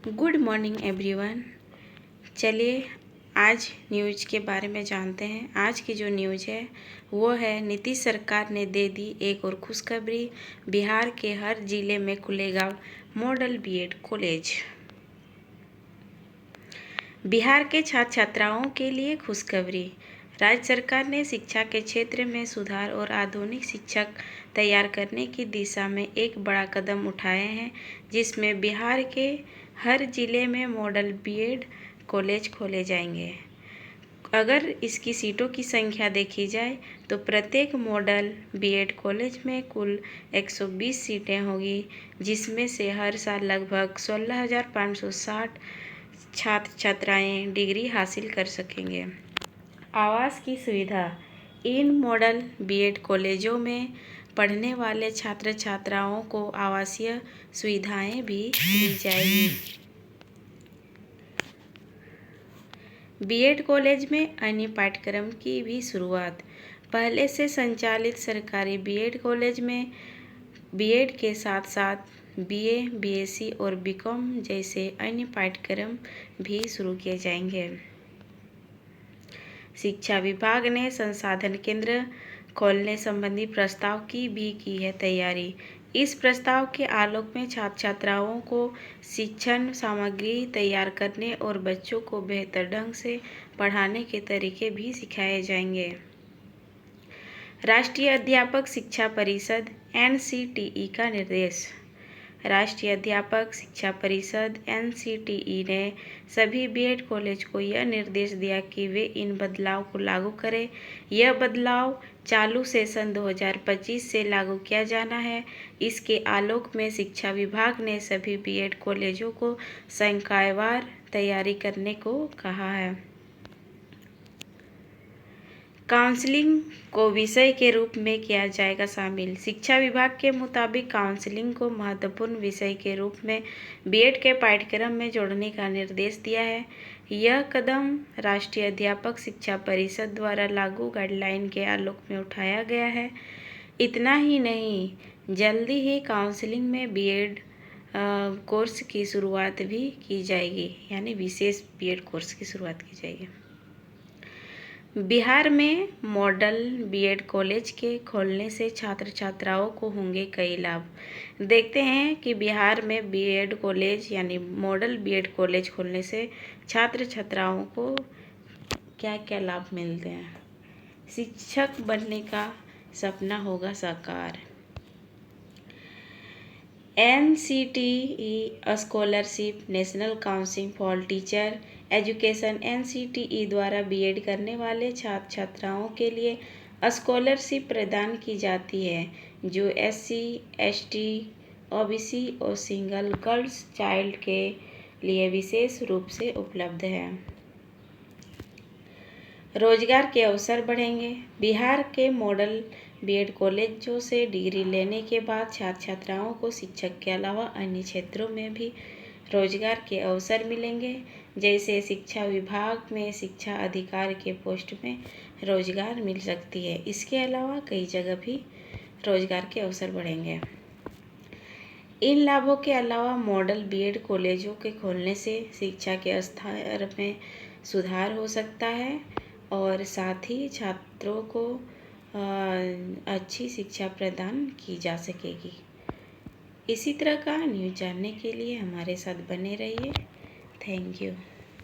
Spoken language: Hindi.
Good morning everyone. चलिए आज न्यूज़ के बारे में जानते हैं। आज की जो न्यूज़ है वो है नीतीश सरकार ने दे दी एक और खुशखबरी, बिहार के हर जिले में खुलेगा मॉडल बीएड कॉलेज। बिहार के छात्र छात्राओं के लिए खुशखबरी, राज्य सरकार ने शिक्षा के क्षेत्र में सुधार और आधुनिक शिक्षक तैयार करने की दिशा में एक बड़ा कदम उठाए हैं, जिसमें बिहार के हर जिले में मॉडल बीएड कॉलेज खोले जाएंगे। अगर इसकी सीटों की संख्या देखी जाए तो प्रत्येक मॉडल बीएड कॉलेज में कुल 120 सीटें होगी, जिसमें से हर साल लगभग 16,560 छात्र छात्राएं डिग्री हासिल कर सकेंगे। आवास की सुविधा, इन मॉडल बीएड कॉलेजों में पढ़ने वाले छात्र छात्राओं को आवासीय सुविधाएं भी दी जाएगी। बीएड कॉलेज में अन्य पाठ्यक्रम की भी शुरुआत, पहले से संचालित सरकारी बीएड कॉलेज में बीएड के साथ साथ बीए, बीएससी और बीकॉम जैसे अन्य पाठ्यक्रम भी शुरू किए जाएंगे। शिक्षा विभाग ने संसाधन केंद्र खोलने संबंधी प्रस्ताव की भी की है तैयारी। इस प्रस्ताव के आलोक में छात्र छात्राओं को शिक्षण सामग्री तैयार करने और बच्चों को बेहतर ढंग से पढ़ाने के तरीके भी सिखाए जाएंगे। राष्ट्रीय अध्यापक शिक्षा परिषद एनसीटीई का निर्देश, राष्ट्रीय अध्यापक शिक्षा परिषद एनसीटीई ने सभी बीएड कॉलेज को यह निर्देश दिया कि वे इन बदलाव को लागू करें। यह बदलाव चालू सेशन 2025 से लागू किया जाना है। इसके आलोक में शिक्षा विभाग ने सभी बीएड कॉलेजों को संकायवार तैयारी करने को कहा है। काउंसलिंग को विषय के रूप में किया जाएगा शामिल, शिक्षा विभाग के मुताबिक काउंसलिंग को महत्वपूर्ण विषय के रूप में बीएड के पाठ्यक्रम में जोड़ने का निर्देश दिया है। यह कदम राष्ट्रीय अध्यापक शिक्षा परिषद द्वारा लागू गाइडलाइन के आलोक में उठाया गया है। इतना ही नहीं, जल्दी ही काउंसलिंग में बीएड कोर्स की शुरुआत भी की जाएगी, यानी विशेष बीएड कोर्स की शुरुआत की जाएगी। बिहार में मॉडल बीएड कॉलेज के खोलने से छात्र छात्राओं को होंगे कई लाभ। देखते हैं कि बिहार में बीएड कॉलेज यानी मॉडल बीएड कॉलेज खोलने से छात्र छात्राओं को क्या क्या लाभ मिलते हैं। शिक्षक बनने का सपना होगा साकार। NCTE scholarship, national council for teacher education NCTE द्वारा बीएड करने वाले छात्र छात्राओं के लिए स्कॉलरशिप प्रदान की जाती है, जो एससी, एसटी, ओबीसी और सिंगल गर्ल्स चाइल्ड के लिए विशेष रूप से उपलब्ध है। रोजगार के अवसर बढ़ेंगे। बिहार के मॉडल बीएड कॉलेजों से डिग्री लेने के बाद छात्र छात्राओं को शिक्षक के अलावा अन्य क्षेत्रों में भी रोजगार के अवसर मिलेंगे, जैसे शिक्षा विभाग में शिक्षा अधिकारी के पोस्ट में रोजगार मिल सकती है। इसके अलावा कई जगह भी रोजगार के अवसर बढ़ेंगे। इन लाभों के अलावा मॉडल बीएड कॉलेजों के खोलने से शिक्षा के स्तर में सुधार हो सकता है और साथ ही छात्रों को अच्छी शिक्षा प्रदान की जा सकेगी। इसी तरह का न्यूज़ जानने के लिए हमारे साथ बने रहिए। Thank you.